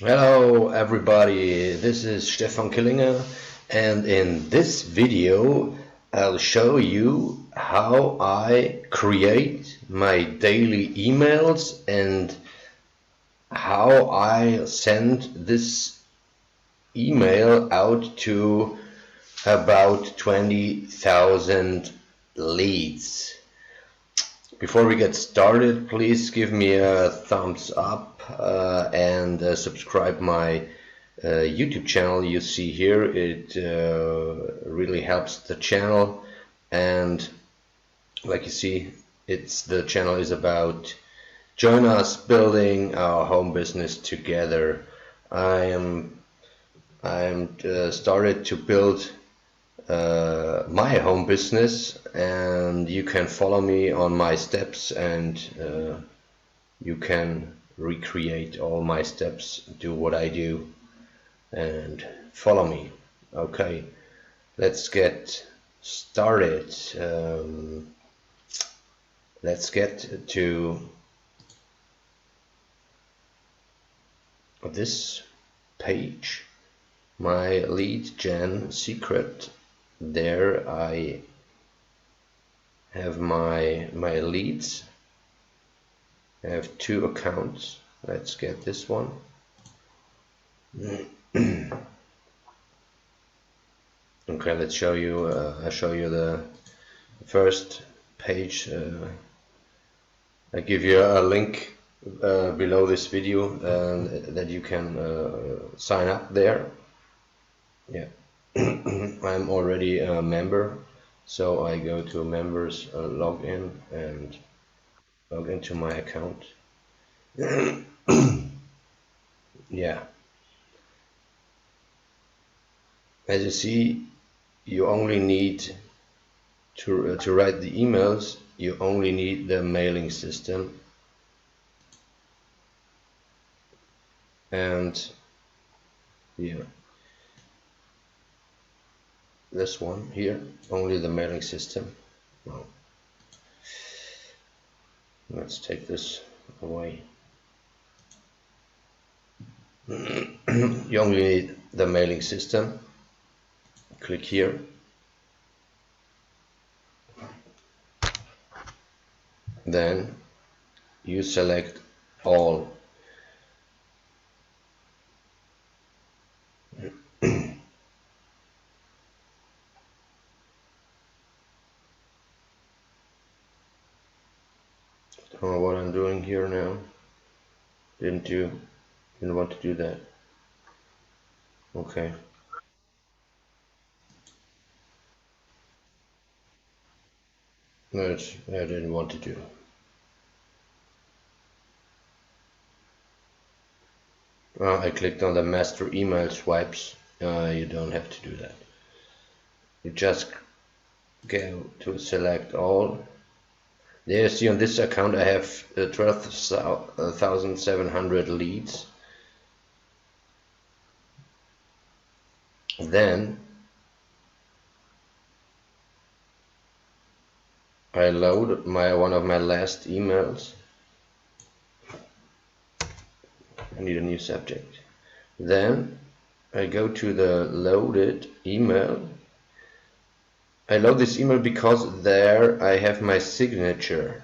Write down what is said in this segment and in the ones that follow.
Hello everybody, this is Stefan Killinger, and in this video I'll show you how I create my daily emails and how I send this email out to about 20,000 leads. Before we get started, please give me a thumbs up and subscribe my YouTube channel you see here. It really helps the channel, and like you see, the channel is about join us building our home business together. I am started to build my home business, and you can follow me on my steps, and you can recreate all my steps, do what I do, and follow me. Okay, let's get started. Let's get to this page, my lead gen secret. There I have my leads. I have two accounts. Let's get this one. Okay, let's show you. I'll show you the first page. I give you a link below this video that you can sign up there. Yeah, I'm already a member, so I go to members, log in, and log into my account. Yeah, as you see, you only need to write the emails. You only need the mailing system, and here, this one here, only the mailing system. Well, let's take this away. You only need the mailing system. Click here. Then you select all. Don't know what I'm doing here now. Didn't want to do that. Okay. That's I didn't want to do. I clicked on the master email swipes. You don't have to do that. You just go to select all. There you see on this account I have 12,700 leads. Then I load one of my last emails. I need a new subject. Then I go to the loaded email. I load this email because there I have my signature.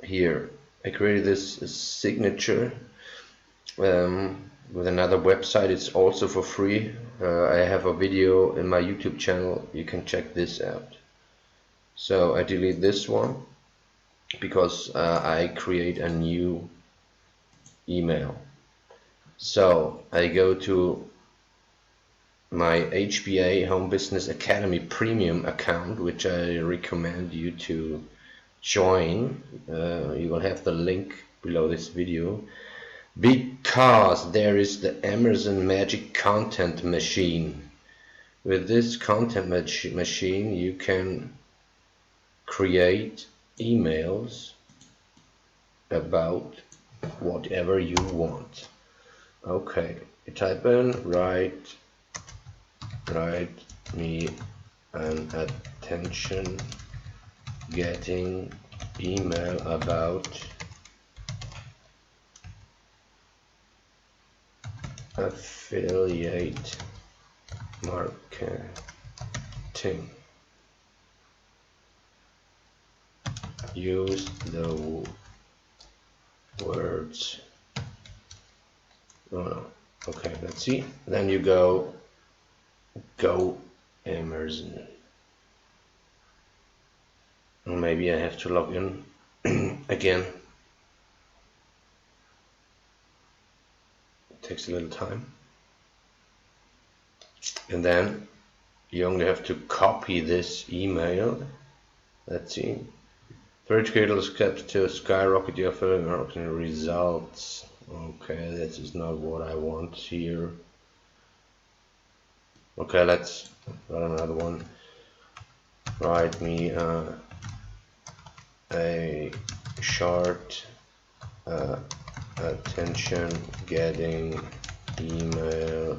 Here I created this signature with another website. It's also for free. I have a video in my YouTube channel. You can check this out. So I delete this one because I create a new email. So I go to my HBA Home Business Academy Premium account, which I recommend you to join. You will have the link below this video, because there is the Amazon Magic Content Machine. With this content machine you can create emails about whatever you want. Okay, you type in write me an attention getting email about affiliate marketing. Use the words. Oh no. Okay, let's see. Then you go Amazon. Maybe I have to log in again. It takes a little time. And then you only have to copy this email. Let's see. 3 critical steps to skyrocket your affiliate marketing results. Okay, this is not what I want here. Okay, let's write another one. Write me a short attention getting email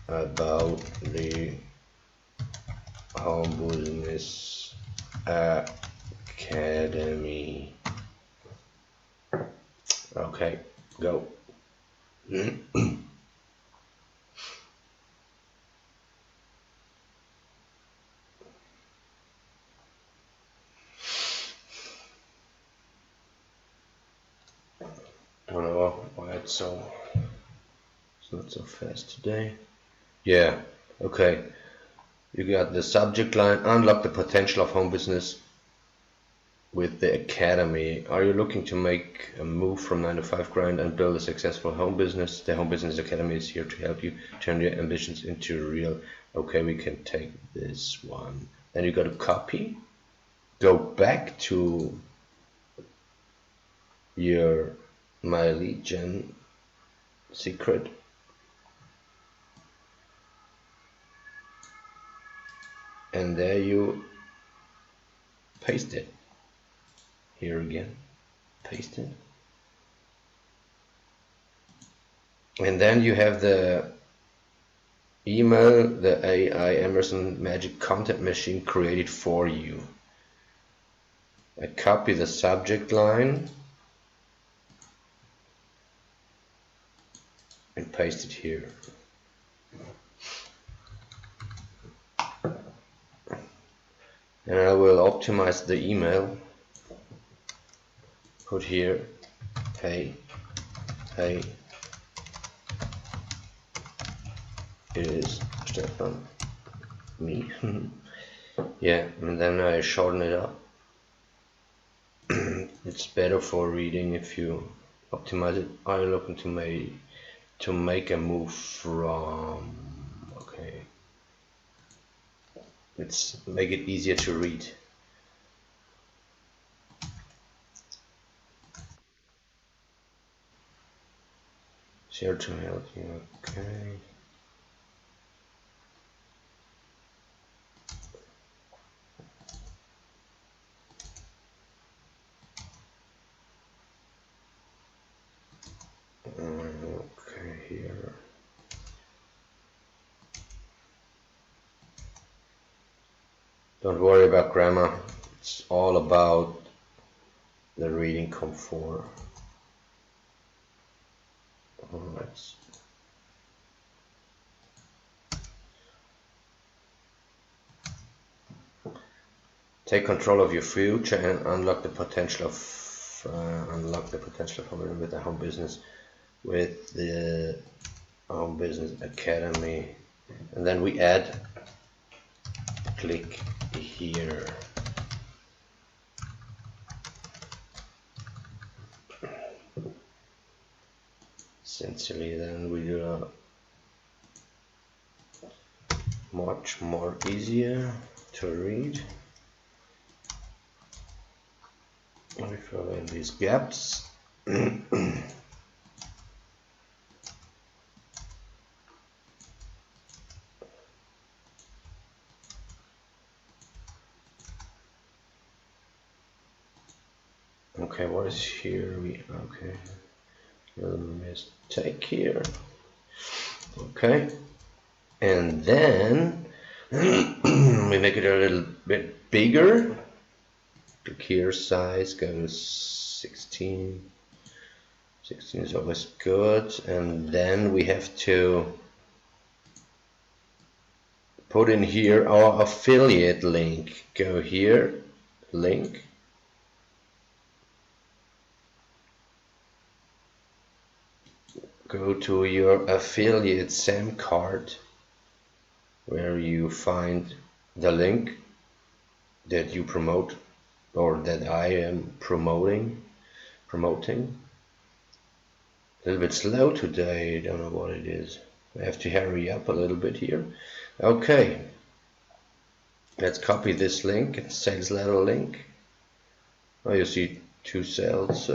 about the Home Business Academy. Okay, go. I don't know why it's not so fast today. Yeah, okay. You got the subject line, unlock the potential of home business with the academy. Are you looking to make a move from 9 to 5 grind and build a successful home business? The Home Business Academy is here to help you turn your ambitions into real. Okay, we can take this one. Then you got to copy, go back to your My Lead Gen secret. And there you paste it. Here again, paste it. And then you have the email the AI Amazon Magic Content Machine created for you. I copy the subject line and paste it here. And I will optimize the email. Put here, hey, it is Stefan, me. Yeah, and then I shorten it up. It's better for reading if you optimize it. Are you looking to make a move from? Okay, let's make it easier to read. Share to help you. Okay. Okay, here. Don't worry about grammar. It's all about the reading comfort. Alright. Take control of your future and unlock the potential of home with the home business with the Home Business Academy. And then we add click here. Essentially, then we do much more easier to read. We fill in these gaps. Okay, what is here? Okay, little mistake here. Okay, and then we make it a little bit bigger. Click here, size goes 16, 16 is always good. And then we have to put in here our affiliate link. Go here, link. Go to your affiliate SAM card, where you find the link that you promote, or that I am promoting. A little bit slow today, don't know what it is. I have to hurry up a little bit here. Okay, let's copy this link, it's sales letter link. Oh, you see 2 cells.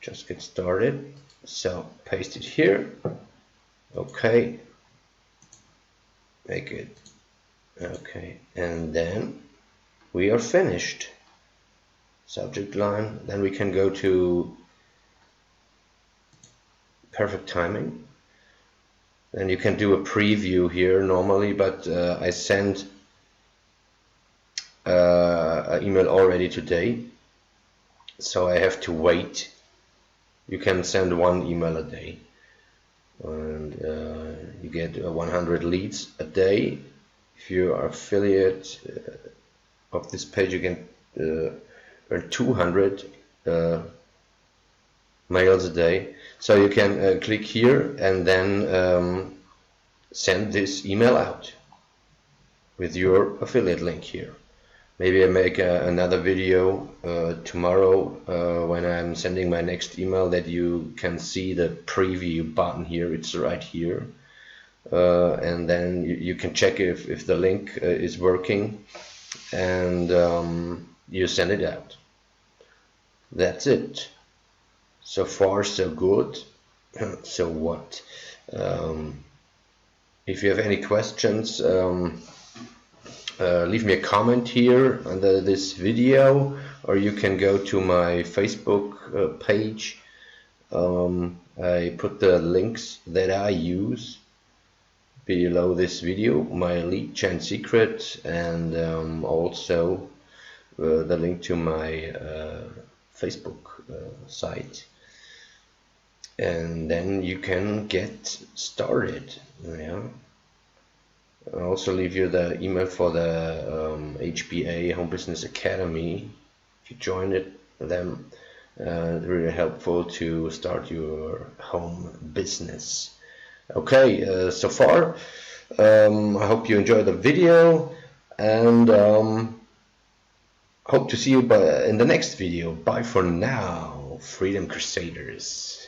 Just get started. So paste it here. Okay, make it okay, and then we are finished. Subject line. Then we can go to perfect timing. Then you can do a preview here normally, but I sent an email already today, so I have to wait. You can send 1 email a day, and you get 100 leads a day. If you are affiliate of this page, you can earn 200 mails a day. So you can click here and then send this email out with your affiliate link here. Maybe I make another video tomorrow when I'm sending my next email, that you can see the preview button here. It's right here, and then you can check if the link is working, and you send it out. That's it. So far so good. So what? If you have any questions, leave me a comment here under this video, or you can go to my Facebook page. I put the links that I use below this video, my lead gen secret, and also the link to my Facebook site, and then you can get started. Yeah. I'll also leave you the email for the HBA Home Business Academy. If you join them, really helpful to start your home business. Okay, so far, I hope you enjoyed the video, and hope to see you in the next video. Bye for now, Freedom Crusaders.